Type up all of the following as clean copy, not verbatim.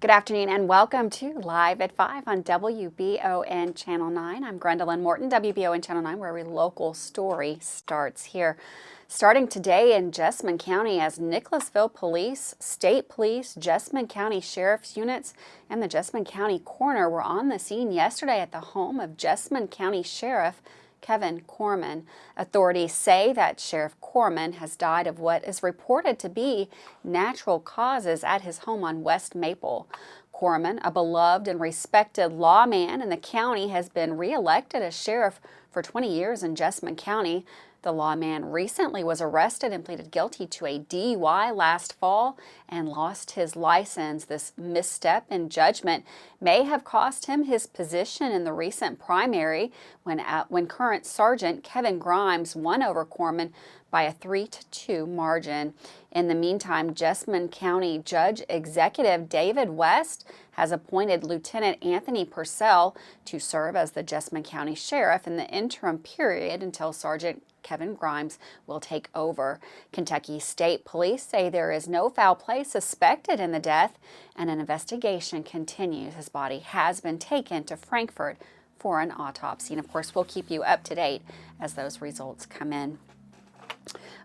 Good afternoon and welcome to Live at 5 on WBON Channel 9. I'm Gwendolyn Morton, WBON Channel 9, where every local story starts here. Starting today in Jessamine County as Nicholasville Police, State Police, Jessamine County Sheriff's units, and the Jessamine County Coroner were on the scene yesterday at the home of Jessamine County Sheriff Kevin Corman. Authorities say that Sheriff Corman has died of what is reported to be natural causes at his home on West Maple. Corman, a beloved and respected lawman in the county, has been re-elected as sheriff for 20 years in Jessamine County. The lawman recently was arrested and pleaded guilty to a DUI last fall and lost his license. This misstep in judgment may have cost him his position in the recent primary when current Sergeant Kevin Grimes won over Corman by a 3-2 margin. In the meantime, Jessamine County Judge Executive David West has appointed Lieutenant Anthony Purcell to serve as the Jessamine County Sheriff in the interim period until Sergeant Kevin Grimes will take over. Kentucky State Police say there is no foul play suspected in the death, and an investigation continues. His body has been taken to Frankfort for an autopsy. And of course, we'll keep you up to date as those results come in.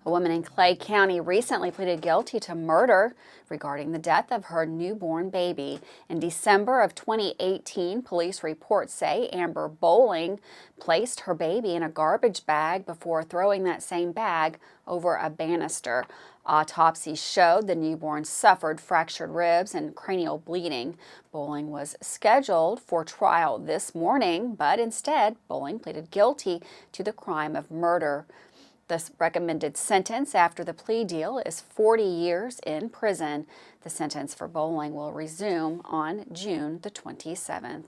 A woman in Clay County recently pleaded guilty to murder regarding the death of her newborn baby. In December of 2018, police reports say Amber Bowling placed her baby in a garbage bag before throwing that same bag over a banister. Autopsies showed the newborn suffered fractured ribs and cranial bleeding. Bowling was scheduled for trial this morning, but instead, Bowling pleaded guilty to the crime of murder. The recommended sentence after the plea deal is 40 years in prison. The sentence for Bowling will resume on June the 27th.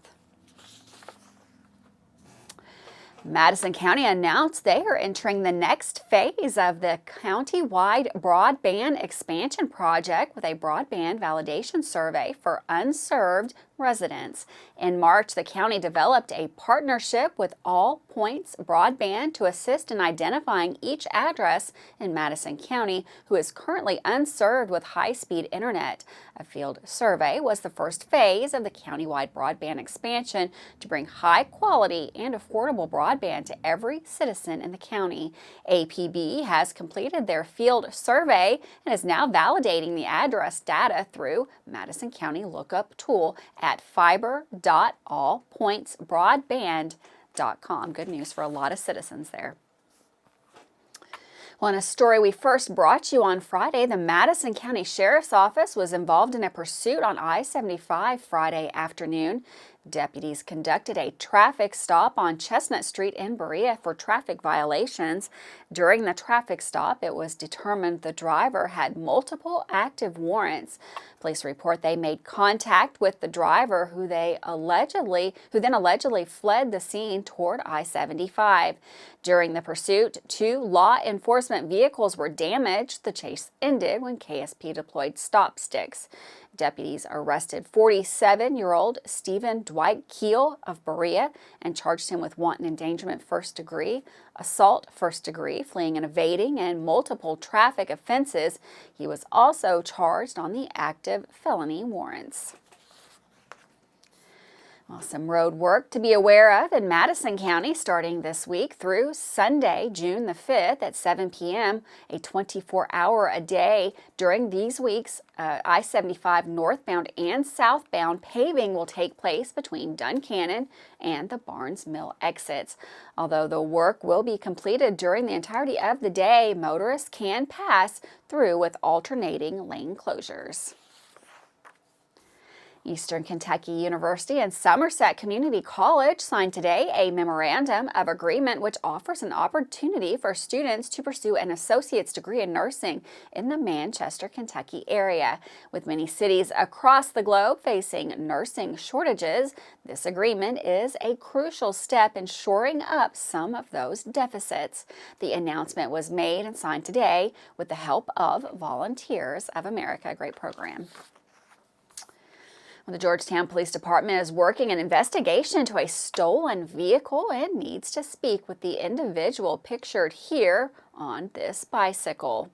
Madison County announced they are entering the next phase of the county-wide broadband expansion project with a broadband validation survey for unserved residents. In March, the county developed a partnership with All Points Broadband to assist in identifying each address in Madison County who is currently unserved with high-speed internet. A field survey was the first phase of the countywide broadband expansion to bring high-quality and affordable broadband to every citizen in the county. APB has completed their field survey and is now validating the address data through Madison County Lookup tool at fiber.allpointsbroadband.com. Good news for a lot of citizens there. Well, in a story we first brought you on Friday, the Madison County Sheriff's Office was involved in a pursuit on I-75 Friday afternoon. Deputies conducted a traffic stop on Chestnut Street in Berea for traffic violations. During the traffic stop, it was determined the driver had multiple active warrants. Police report they made contact with the driver who then allegedly fled the scene toward I-75. During the pursuit, 2 law enforcement vehicles were damaged. The chase ended when KSP deployed stop sticks. Deputies arrested 47-year-old Stephen Dwight Keel of Berea and charged him with wanton endangerment first degree, assault first degree, fleeing and evading, and multiple traffic offenses. He was also charged on the active felony warrants. Well, some road work to be aware of in Madison County starting this week through Sunday, June the 5th at 7 p.m., a 24-hour-a-day. During these weeks, I-75 northbound and southbound paving will take place between Duncannon and the Barnes Mill exits. Although the work will be completed during the entirety of the day, motorists can pass through with alternating lane closures. Eastern Kentucky University and Somerset Community College signed today a memorandum of agreement which offers an opportunity for students to pursue an associate's degree in nursing in the Manchester, Kentucky area. With many cities across the globe facing nursing shortages, this agreement is a crucial step in shoring up some of those deficits. The announcement was made and signed today with the help of Volunteers of America, a great program. The Georgetown Police Department is working an investigation into a stolen vehicle and needs to speak with the individual pictured here on this bicycle.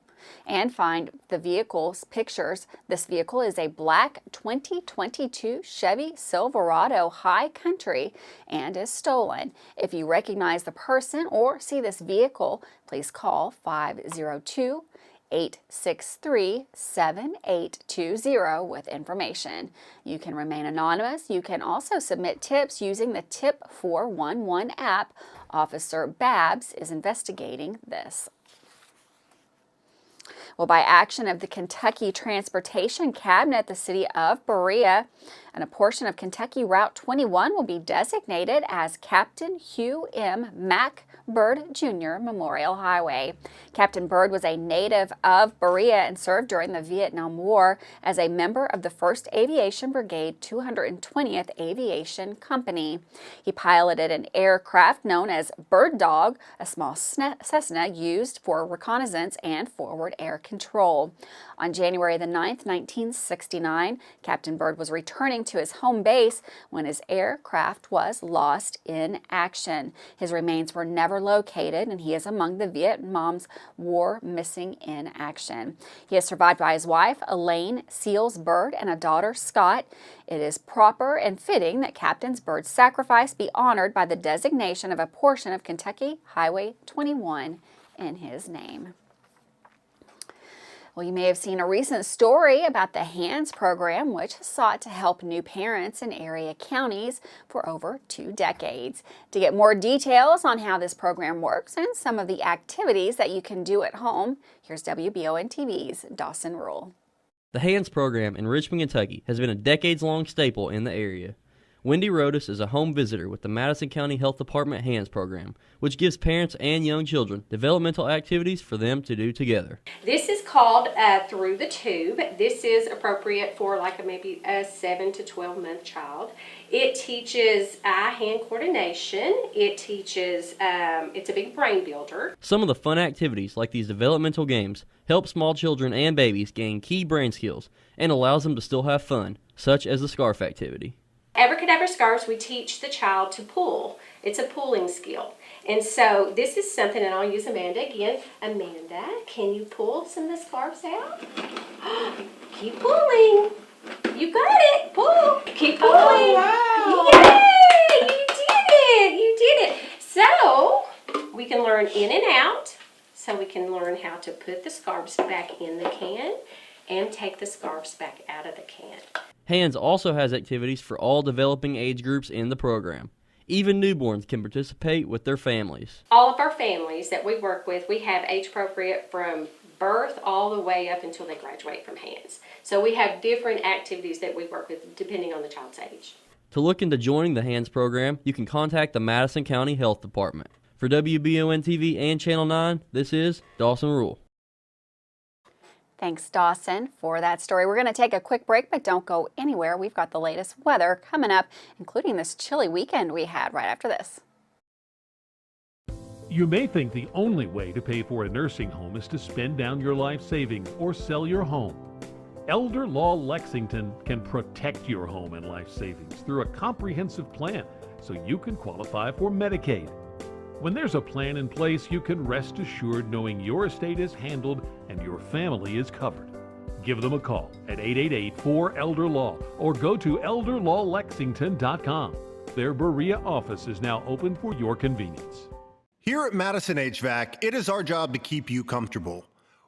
and find the vehicle's pictures. This vehicle is a black 2022 Chevy Silverado High Country and is stolen. If you recognize the person or see this vehicle, please call 502-863-7820 with information. You can remain anonymous. You can also submit tips using the Tip 411 app. Officer Babs is investigating this. Well, by action of the Kentucky Transportation Cabinet, the city of Berea and a portion of Kentucky Route 21 will be designated as Captain Hugh M. Mack Bird Jr. Memorial Highway. Captain Bird was a native of Berea and served during the Vietnam War as a member of the 1st Aviation Brigade 220th Aviation Company. He piloted an aircraft known as Bird Dog, a small Cessna used for reconnaissance and forward air control. On January the 9th, 1969, Captain Bird was returning to his home base when his aircraft was lost in action. His remains were never located, and he is among the Vietnam's War missing in action. He is survived by his wife, Elaine Seals Bird, and a daughter, Scott. It is proper and fitting that Captain Bird's sacrifice be honored by the designation of a portion of Kentucky Highway 21 in his name. Well, you may have seen a recent story about the HANDS program, which sought to help new parents in area counties for over 2 decades. To get more details on how this program works and some of the activities that you can do at home, here's WBON TV's Dawson Rule. The HANDS program in Richmond, Kentucky has been a decades-long staple in the area. Wendy Rodas is a home visitor with the Madison County Health Department HANDS program, which gives parents and young children developmental activities for them to do together. This is called Through the Tube. This is appropriate for maybe a 7 to 12 month child. It teaches eye-hand coordination. It teaches, it's a big brain builder. Some of the fun activities like these developmental games help small children and babies gain key brain skills and allows them to still have fun, such as the scarf activity. Abracadabra scarves, we teach the child to pull. It's a pulling skill. And so this is something, and I'll use Amanda again. Amanda, can you pull some of the scarves out? Keep pulling. You got it. Pull. Keep pulling. Oh, wow. Yay! You did it. You did it. So we can learn in and out. So we can learn how to put the scarves back in the can and take the scarves back out of the can. HANDS also has activities for all developing age groups in the program. Even newborns can participate with their families. All of our families that we work with, we have age appropriate from birth all the way up until they graduate from HANDS. So we have different activities that we work with depending on the child's age. To look into joining the HANDS program, you can contact the Madison County Health Department. For WBON TV and Channel 9, this is Dawson Rule. Thanks, Dawson, for that story. We're going to take a quick break, but don't go anywhere. We've got the latest weather coming up, including this chilly weekend we had right after this. You may think the only way to pay for a nursing home is to spend down your life savings or sell your home. Elder Law Lexington can protect your home and life savings through a comprehensive plan so you can qualify for Medicaid. When there's a plan in place, you can rest assured knowing your estate is handled and your family is covered. Give them a call at 888-4-ELDER-LAW or go to elderlawlexington.com. Their Berea office is now open for your convenience. Here at Madison HVAC, it is our job to keep you comfortable.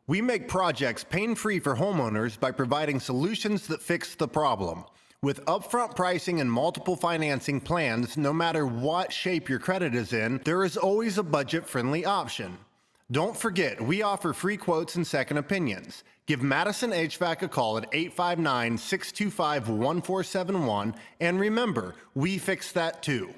We make projects pain-free for homeowners by providing solutions that fix the problem. With upfront pricing and multiple financing plans, no matter what shape your credit is in, there is always a budget-friendly option. Don't forget, we offer free quotes and second opinions. Give Madison HVAC a call at 859-625-1471, and remember, we fix that too.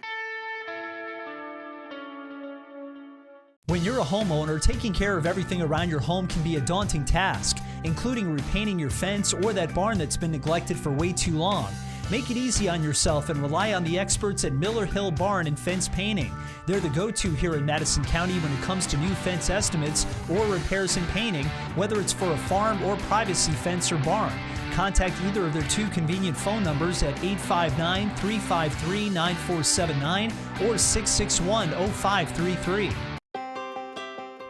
When you're a homeowner, taking care of everything around your home can be a daunting task, including repainting your fence or that barn that's been neglected for way too long. Make it easy on yourself and rely on the experts at Miller Hill Barn and Fence Painting. They're the go-to here in Madison County when it comes to new fence estimates or repairs and painting, whether it's for a farm or privacy fence or barn. Contact either of their 2 convenient phone numbers at 859-353-9479 or 661-0533.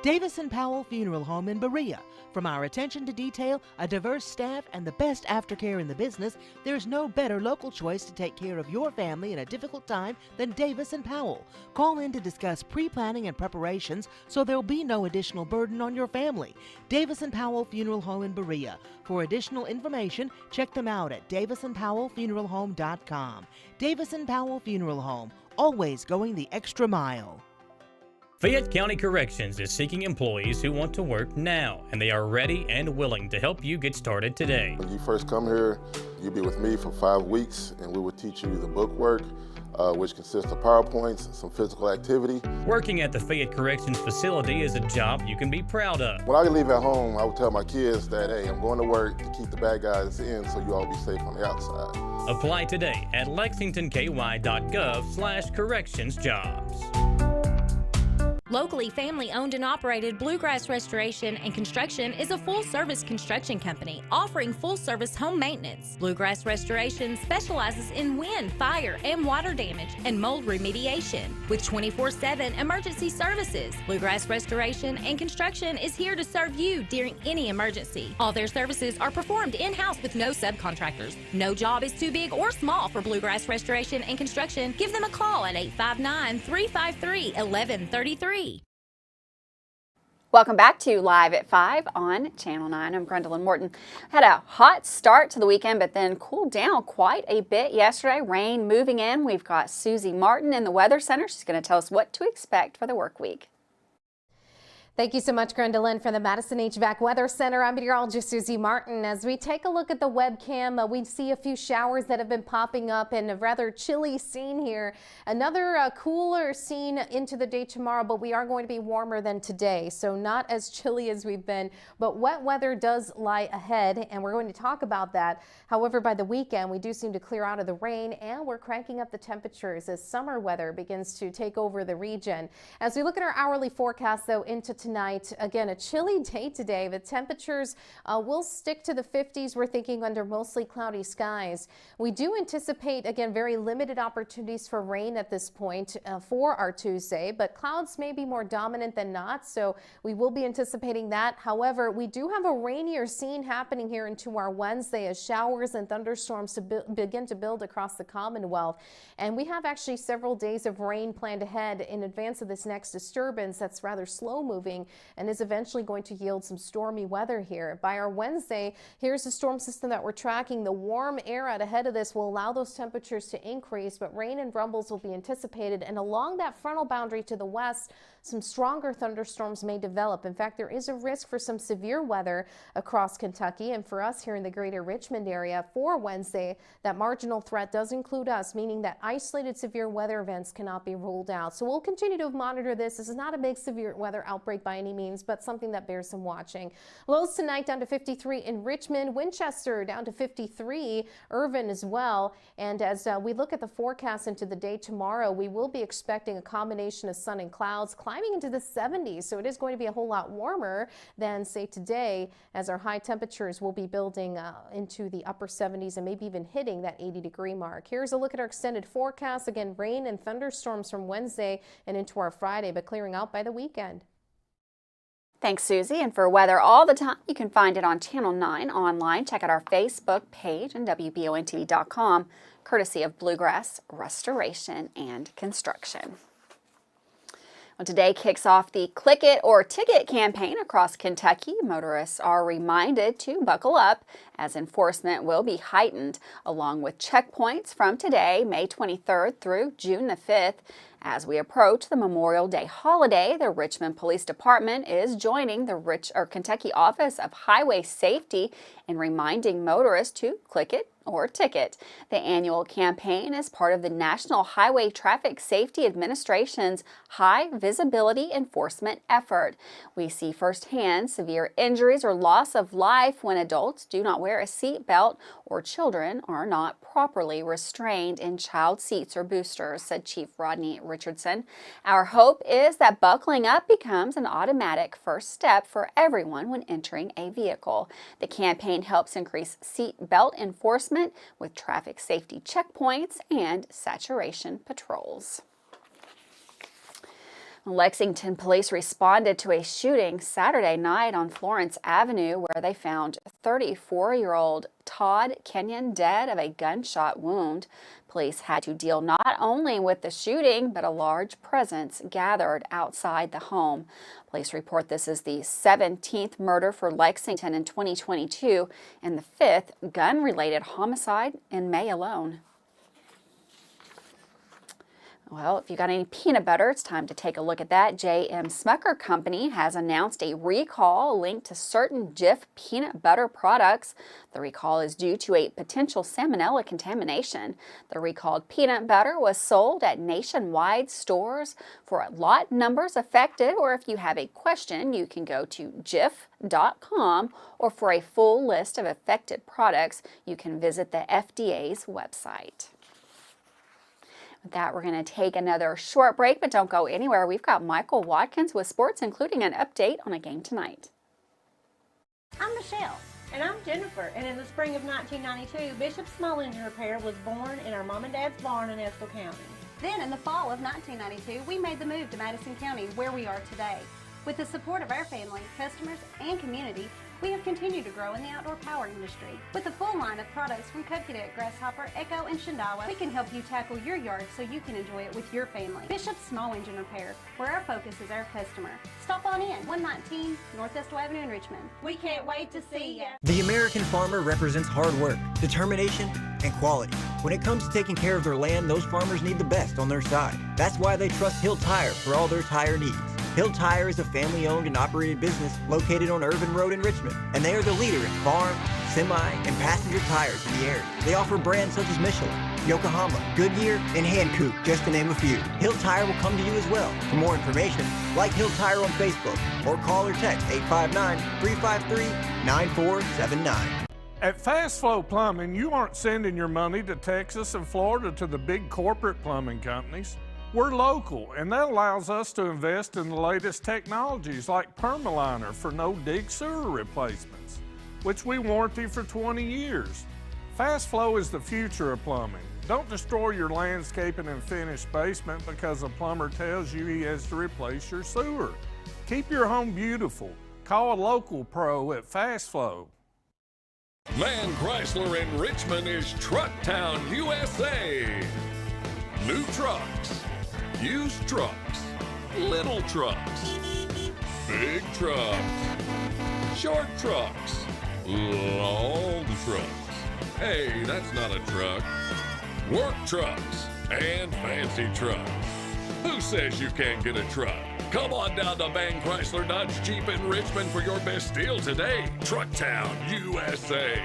Davis & Powell Funeral Home in Berea. From our attention to detail, a diverse staff, and the best aftercare in the business, there's no better local choice to take care of your family in a difficult time than Davis & Powell. Call in to discuss pre-planning and preparations so there'll be no additional burden on your family. Davis & Powell Funeral Home in Berea. For additional information, check them out at davisandpowellfuneralhome.com. Davis & Powell Funeral Home, always going the extra mile. Fayette County Corrections is seeking employees who want to work now, and they are ready and willing to help you get started today. When you first come here, you'll be with me for 5 weeks, and we will teach you the book work, which consists of PowerPoints, some physical activity. Working at the Fayette Corrections facility is a job you can be proud of. When I leave at home, I would tell my kids that, hey, I'm going to work to keep the bad guys in so you all be safe on the outside. Apply today at lexingtonky.gov/correctionsjobs. Locally family-owned and operated Bluegrass Restoration and Construction is a full-service construction company offering full-service home maintenance. Bluegrass Restoration specializes in wind, fire, and water damage and mold remediation. With 24/7 emergency services, Bluegrass Restoration and Construction is here to serve you during any emergency. All their services are performed in-house with no subcontractors. No job is too big or small for Bluegrass Restoration and Construction. Give them a call at 859-353-1133. Welcome back to Live at 5 on Channel 9. I'm Gwendolyn Morton. Had a hot start to the weekend, but then cooled down quite a bit yesterday. Rain moving in. We've got Susie Martin in the Weather Center. She's going to tell us what to expect for the work week. Thank you so much, Gwendolyn, from the Madison HVAC Weather Center. I'm meteorologist Susie Martin. As we take a look at the webcam, we see a few showers that have been popping up and a rather chilly scene here. Another cooler scene into the day tomorrow, but we are going to be warmer than today, so not as chilly as we've been. But wet weather does lie ahead, and we're going to talk about that. However, by the weekend, we do seem to clear out of the rain, and we're cranking up the temperatures as summer weather begins to take over the region. As we look at our hourly forecast, though, into tonight, again, a chilly day today. The temperatures will stick to the 50s. We're thinking under mostly cloudy skies. We do anticipate, again, very limited opportunities for rain at this point for our Tuesday, but clouds may be more dominant than not, so we will be anticipating that. However, we do have a rainier scene happening here into our Wednesday as showers and thunderstorms begin to build across the Commonwealth. And we have actually several days of rain planned ahead in advance of this next disturbance that's rather slow moving and is eventually going to yield some stormy weather here. By our Wednesday, here's the storm system that we're tracking. The warm air out ahead of this will allow those temperatures to increase, but rain and rumbles will be anticipated. And along that frontal boundary to the west, some stronger thunderstorms may develop. In fact, there is a risk for some severe weather across Kentucky. And for us here in the greater Richmond area for Wednesday, that marginal threat does include us, meaning that isolated severe weather events cannot be ruled out. So we'll continue to monitor this. This is not a big severe weather outbreak by any means, but something that bears some watching. Lows tonight down to 53 in Richmond, Winchester down to 53, Irvin as well. And as we look at the forecast into the day tomorrow, we will be expecting a combination of sun and clouds climbing into the 70s. So it is going to be a whole lot warmer than, say, today, as our high temperatures will be building into the upper 70s and maybe even hitting that 80-degree mark. Here's a look at our extended forecast. Again, rain and thunderstorms from Wednesday and into our Friday, but clearing out by the weekend. Thanks, Susie. And for weather all the time, you can find it on Channel 9 online. Check out our Facebook page and WBONTV.com, courtesy of Bluegrass Restoration and Construction. Well, today kicks off the Click It or Ticket campaign across Kentucky. Motorists are reminded to buckle up as enforcement will be heightened, along with checkpoints from today, May 23rd through June the 5th. As we approach the Memorial Day holiday, the Richmond Police Department is joining the Kentucky Office of Highway Safety in reminding motorists to click it or ticket. The annual campaign is part of the National Highway Traffic Safety Administration's high visibility enforcement effort. We see firsthand severe injuries or loss of life when adults do not wear a seat belt or children are not properly restrained in child seats or boosters, said Chief Rodney Richardson. Our hope is that buckling up becomes an automatic first step for everyone when entering a vehicle. The campaign helps increase seat belt enforcement with traffic safety checkpoints and saturation patrols. Lexington police responded to a shooting Saturday night on Florence Avenue where they found 34-year-old Todd Kenyon dead of a gunshot wound. Police had to deal not only with the shooting, but a large presence gathered outside the home. Police report this is the 17th murder for Lexington in 2022 and the 5th gun-related homicide in May alone. Well, if you got any peanut butter, it's time to take a look at that. J.M. Smucker Company has announced a recall linked to certain Jif peanut butter products. The recall is due to a potential salmonella contamination. The recalled peanut butter was sold at nationwide stores. For lot numbers affected, or if you have a question, you can go to jif.com, or for a full list of affected products, you can visit the FDA's website. With that, we're going to take another short break, but don't go anywhere. We've got Michael Watkins with sports, including an update on a game tonight. I'm Michelle. And I'm Jennifer. And in the spring of 1992, Bishop Small Engine Repair was born in our mom and dad's barn in Estill County. Then in the fall of 1992, we made the move to Madison County, where we are today. With the support of our family, customers, and community, we have continued to grow in the outdoor power industry. With a full line of products from Cub Cadet, Grasshopper, Echo, and Shindawa, we can help you tackle your yard so you can enjoy it with your family. Bishop Small Engine Repair, where our focus is our customer. Stop on in, 119 North Estill Avenue in Richmond. We can't wait to see ya. The American farmer represents hard work, determination, and quality. When it comes to taking care of their land, those farmers need the best on their side. That's why they trust Hill Tire for all their tire needs. Hill Tire is a family-owned and operated business located on Irvin Road in Richmond, and they are the leader in farm, semi, and passenger tires in the area. They offer brands such as Michelin, Yokohama, Goodyear, and Hankook, just to name a few. Hill Tire will come to you as well. For more information, like Hill Tire on Facebook or call or text 859-353-9479. At Fast Flow Plumbing, you aren't sending your money to Texas and Florida to the big corporate plumbing companies. We're local, and that allows us to invest in the latest technologies like Permaliner for no-dig sewer replacements, which we warranty for 20 years. Fast Flow is the future of plumbing. Don't destroy your landscaping and finished basement because a plumber tells you he has to replace your sewer. Keep your home beautiful. Call a local pro at Fast Flow. Man Chrysler in Richmond is Truck Town, USA. New trucks, used trucks, little trucks, big trucks, short trucks, long trucks. Hey, that's not a truck. Work trucks and fancy trucks. Who says you can't get a truck? Come on down to Man Chrysler Dodge Jeep in Richmond for your best deal today. Truck Town, USA.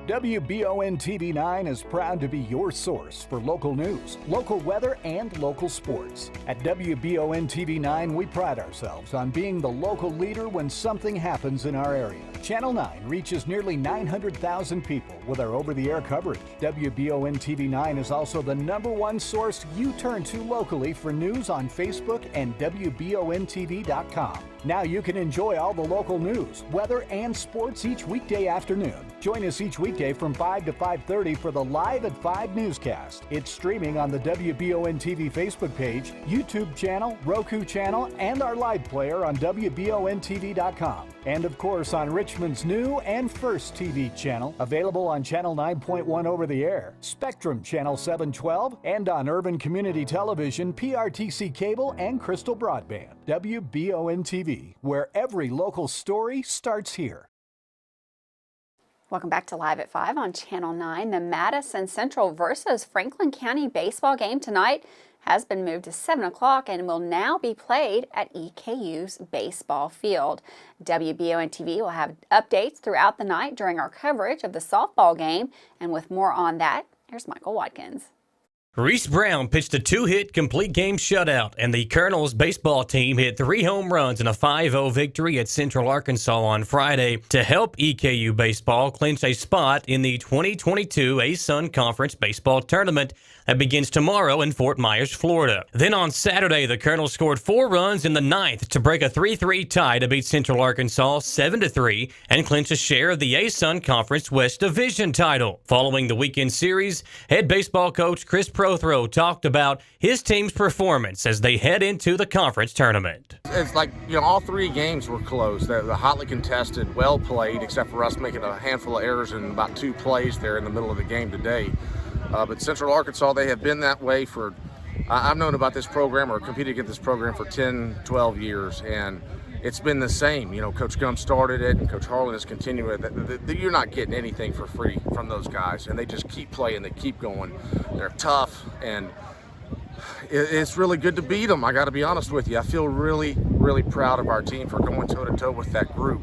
WBON TV9 is proud to be your source for local news, local weather, and local sports. At WBON TV9, we pride ourselves on being the local leader when something happens in our area. Channel 9 reaches nearly 900,000 people with our over-the-air coverage. WBON TV9 is also the #1 source you turn to locally for news on Facebook and WBONTV.com. Now you can enjoy all the local news, weather, and sports each weekday afternoon. Join us each weekday from 5 to 5:30 for the Live at 5 newscast. It's streaming on the WBON TV Facebook page, YouTube channel, Roku channel, and our live player on WBONTV.com. And of course on Richmond's new and first TV channel, available on Channel 9.1 over the air, Spectrum Channel 712, and on Urban Community Television, PRTC Cable, and Crystal Broadband. WBON TV, where every local story starts here. Welcome back to Live at 5 on Channel 9. The Madison Central versus Franklin County baseball game tonight has been moved to 7 o'clock and will now be played at EKU's baseball field. WBON TV will have updates throughout the night during our coverage of the softball game. And with more on that, here's Michael Watkins. Reese Brown pitched a 2-hit complete game shutout, and the Colonels baseball team hit 3 home runs in a 5-0 victory at Central Arkansas on Friday to help EKU baseball clinch a spot in the 2022 ASUN Conference baseball tournament that begins tomorrow in Fort Myers, Florida. Then on Saturday, the Colonels scored 4 runs in the 9th to break a 3-3 tie to beat Central Arkansas 7-3 and clinch a share of the ASUN Conference West Division title. Following the weekend series, head baseball coach Chris Prothro talked about his team's performance as they head into the conference tournament. It's like, all 3 games were close. They're hotly contested, well played, except for us making a handful of errors in about 2 plays there in the middle of the game today. But Central Arkansas, they have been that way for, I've known about this program or competed against this program for 10, 12 years, and it's been the same. Coach Gum started it, and Coach Harlan has continued it. You're not getting anything for free from those guys, and they just keep playing, they keep going. They're tough, and it's really good to beat them. I got to be honest with you. I feel really, really proud of our team for going toe-to-toe with that group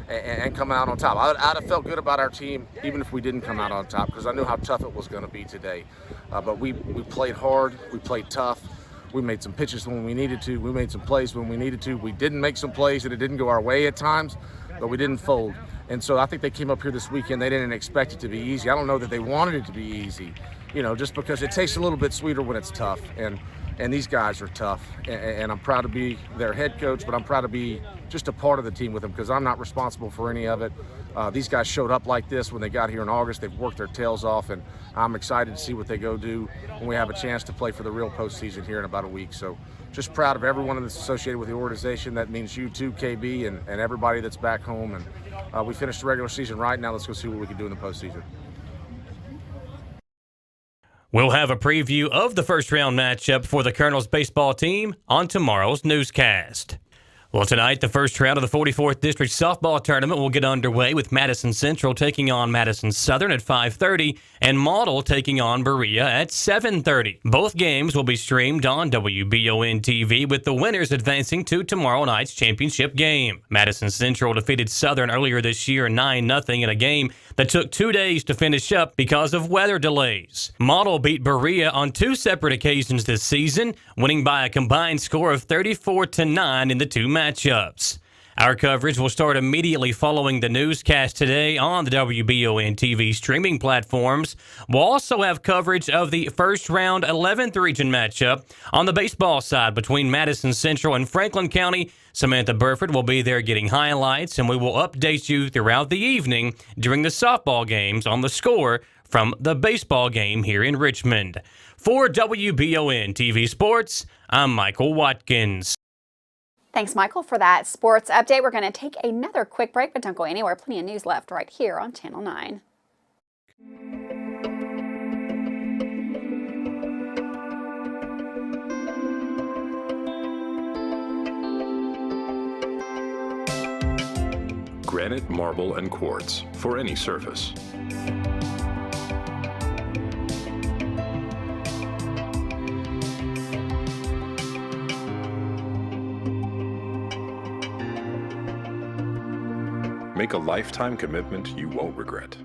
and coming out on top. I'd have felt good about our team even if we didn't come out on top, because I knew how tough it was going to be today. But we played hard, we played tough. We made some pitches when we needed to. We made some plays when we needed to. We didn't make some plays and it didn't go our way at times, but we didn't fold. And so I think they came up here this weekend. They didn't expect it to be easy. I don't know that they wanted it to be easy, just because it tastes a little bit sweeter when it's tough. And these guys are tough. And I'm proud to be their head coach, but I'm proud to be just a part of the team with them because I'm not responsible for any of it. These guys showed up like this when they got here in August. They've worked their tails off, and I'm excited to see what they go do when we have a chance to play for the real postseason here in about a week. So just proud of everyone that's associated with the organization. That means you too, KB, and everybody that's back home. And we finished the regular season right. Now let's go see what we can do in the postseason. We'll have a preview of the first round matchup for the Colonels baseball team on tomorrow's newscast. Well, tonight, the first round of the 44th District Softball Tournament will get underway with Madison Central taking on Madison Southern at 5:30 and Model taking on Berea at 7:30. Both games will be streamed on WBON TV with the winners advancing to tomorrow night's championship game. Madison Central defeated Southern earlier this year 9-0 in a game that took 2 days to finish up because of weather delays. Model beat Berea on 2 separate occasions this season, winning by a combined score of 34-9 in the 2 matchups. Our coverage will start immediately following the newscast today on the WBON TV streaming platforms. We'll also have coverage of the first round 11th region matchup on the baseball side between Madison Central and Franklin County. Samantha Burford will be there getting highlights, and we will update you throughout the evening during the softball games on the score from the baseball game here in Richmond. For WBON TV Sports, I'm Michael Watkins. Thanks, Michael, for that sports update. We're going to take another quick break, but don't go anywhere. Plenty of news left right here on Channel 9. Granite, marble, and quartz for any surface. Make a lifetime commitment you won't regret.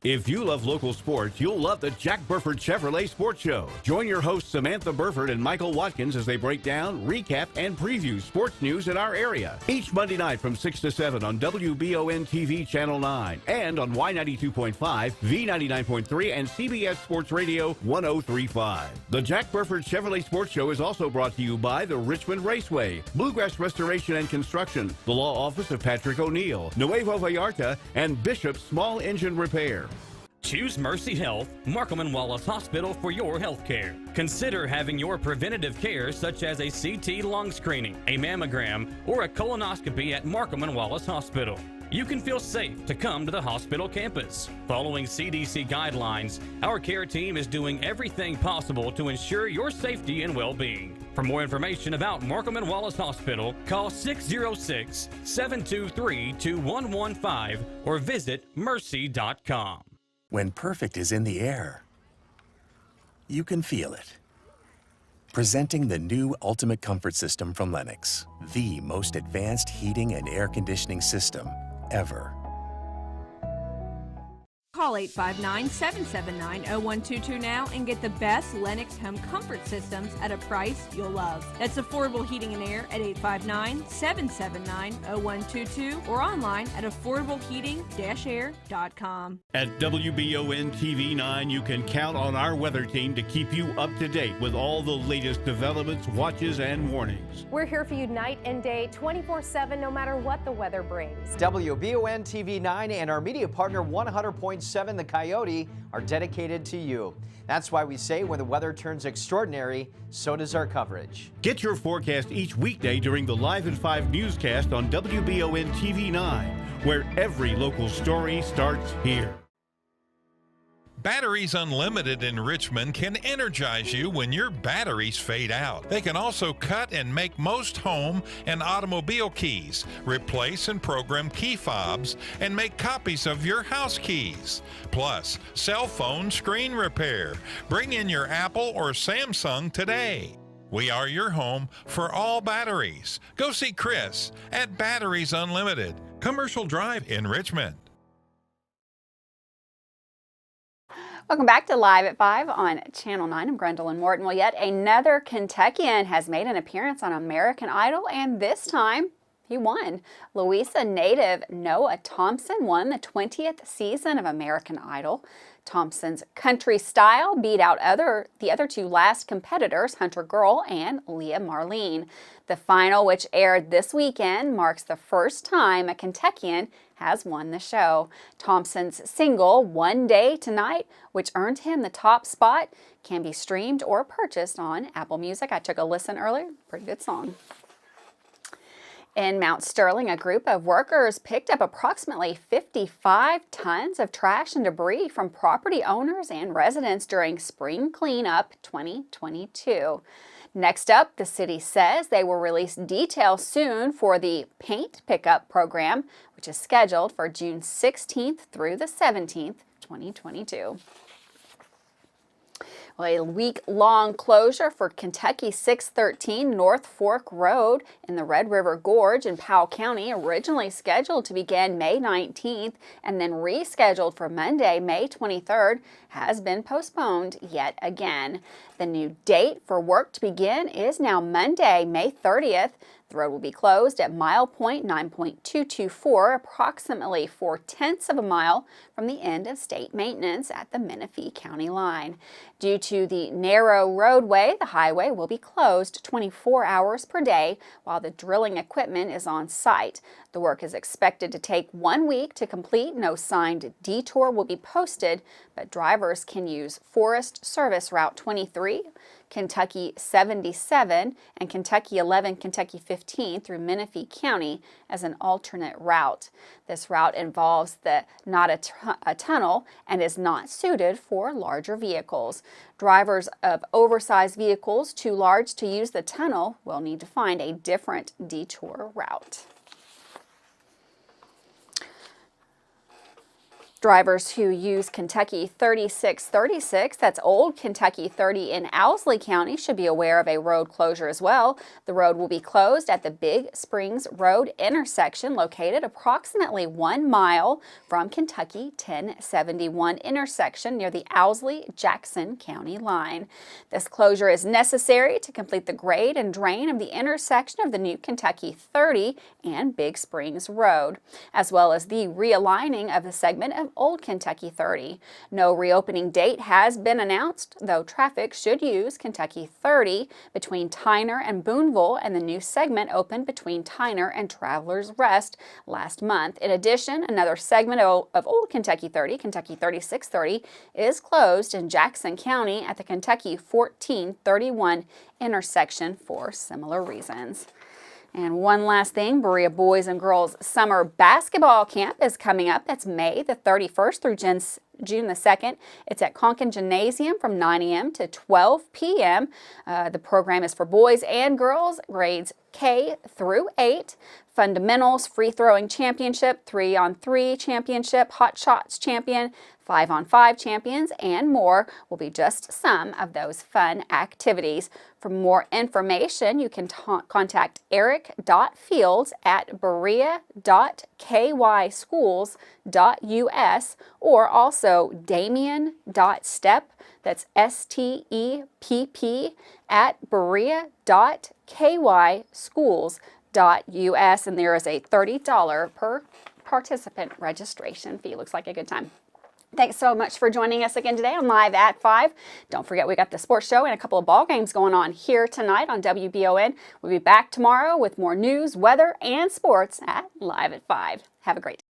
If you love local sports, you'll love the Jack Burford Chevrolet Sports Show. Join your hosts Samantha Burford and Michael Watkins as they break down, recap, and preview sports news in our area. Each Monday night from 6 to 7 on WBON TV Channel 9 and on Y92.5, V99.3, and CBS Sports Radio 103.5. The Jack Burford Chevrolet Sports Show is also brought to you by the Richmond Raceway, Bluegrass Restoration and Construction, the Law Office of Patrick O'Neill, Nuevo Vallarta, and Bishop Small Engine Repair. Choose Mercy Health, Markham and Wallace Hospital for your health care. Consider having your preventative care such as a CT lung screening, a mammogram, or a colonoscopy at Markham and Wallace Hospital. You can feel safe to come to the hospital campus. Following CDC guidelines, our care team is doing everything possible to ensure your safety and well-being. For more information about Markham and Wallace Hospital, call 606-723-2115 or visit mercy.com. When perfect is in the air, you can feel it. Presenting the new Ultimate Comfort System from Lennox, the most advanced heating and air conditioning system ever. Call 859-779-0122 now and get the best Lennox home comfort systems at a price you'll love. That's affordable heating and air at 859-779-0122 or online at affordableheating-air.com. At WBON TV 9, you can count on our weather team to keep you up to date with all the latest developments, watches, and warnings. We're here for you night and day, 24/7, no matter what the weather brings. WBON TV 9 and our media partner 100.7 97, the Coyote, are dedicated to you. That's why we say when the weather turns extraordinary, so does our coverage. Get your forecast each weekday during the Live at 5 newscast on WBON TV 9, where every local story starts here. Batteries Unlimited in Richmond can energize you when your batteries fade out. They can also cut and make most home and automobile keys, replace and program key fobs, and make copies of your house keys. Plus, cell phone screen repair. Bring in your Apple or Samsung today. We are your home for all batteries. Go see Chris at Batteries Unlimited, Commercial Drive in Richmond. Welcome back to Live at 5 on Channel 9. I'm Gwendolyn Morton. Well, yet another Kentuckian has made an appearance on American Idol, and this time he won. Louisa native Noah Thompson won the 20th season of American Idol. Thompson's country style beat out the other two last competitors, Hunter Girl and Leah Marlene. The final, which aired this weekend, marks the first time a Kentuckian has won the show. Thompson's single, One Day Tonight, which earned him the top spot, can be streamed or purchased on Apple Music. I took a listen earlier. Pretty good song. In Mount Sterling, a group of workers picked up approximately 55 tons of trash and debris from property owners and residents during Spring Cleanup 2022. Next up, the city says they will release details soon for the paint pickup program, which is scheduled for June 16th through the 17th, 2022. Well, a week-long closure for Kentucky 613 North Fork Road in the Red River Gorge in Powell County, originally scheduled to begin May 19th and then rescheduled for Monday, May 23rd, has been postponed yet again. The new date for work to begin is now Monday, May 30th. The road will be closed at mile point 9.224, approximately 4/10 of a mile from the end of state maintenance at the Menifee County line. Due to the narrow roadway, the highway will be closed 24 hours per day while the drilling equipment is on site. The work is expected to take 1 week to complete. No signed detour will be posted, but drivers can use Forest Service Route 23, Kentucky 77, and Kentucky 11, Kentucky 15 through Menifee County as an alternate route. This route involves not a tunnel and is not suited for larger vehicles. Drivers of oversized vehicles too large to use the tunnel will need to find a different detour route. Drivers who use Kentucky 3636, that's Old Kentucky 30 in Owsley County, should be aware of a road closure as well. The road will be closed at the Big Springs Road intersection located approximately 1 mile from Kentucky 1071 intersection near the Owsley-Jackson County line. This closure is necessary to complete the grade and drain of the intersection of the new Kentucky 30 and Big Springs Road, as well as the realigning of the segment of Old Kentucky 30. No reopening date has been announced, though traffic should use Kentucky 30 between Tyner and Boonville, and the new segment opened between Tyner and Travelers Rest last month. In addition, another segment of Old Kentucky 30, Kentucky 3630, is closed in Jackson County at the Kentucky 1431 intersection for similar reasons. And one last thing, Berea Boys and Girls Summer Basketball Camp is coming up. That's May the 31st through June the 2nd. It's at Conkin Gymnasium from 9 a.m. to 12 p.m. The program is for boys and girls, grades K through 8. Fundamentals, free throwing championship, 3-on-3 championship, hot shots champion, 5-on-5 champions, and more will be just some of those fun activities. For more information, you can contact eric.fields at berea.kyschools.us or also damien.stepp, that's STEPP, at berea.kyschools.us, and there is a $30 per participant registration fee. Looks like a good time. Thanks so much for joining us again today on Live at 5. Don't forget we got the sports show and a couple of ball games going on here tonight on WBON. We'll be back tomorrow with more news, weather, and sports at Live at 5. Have a great day.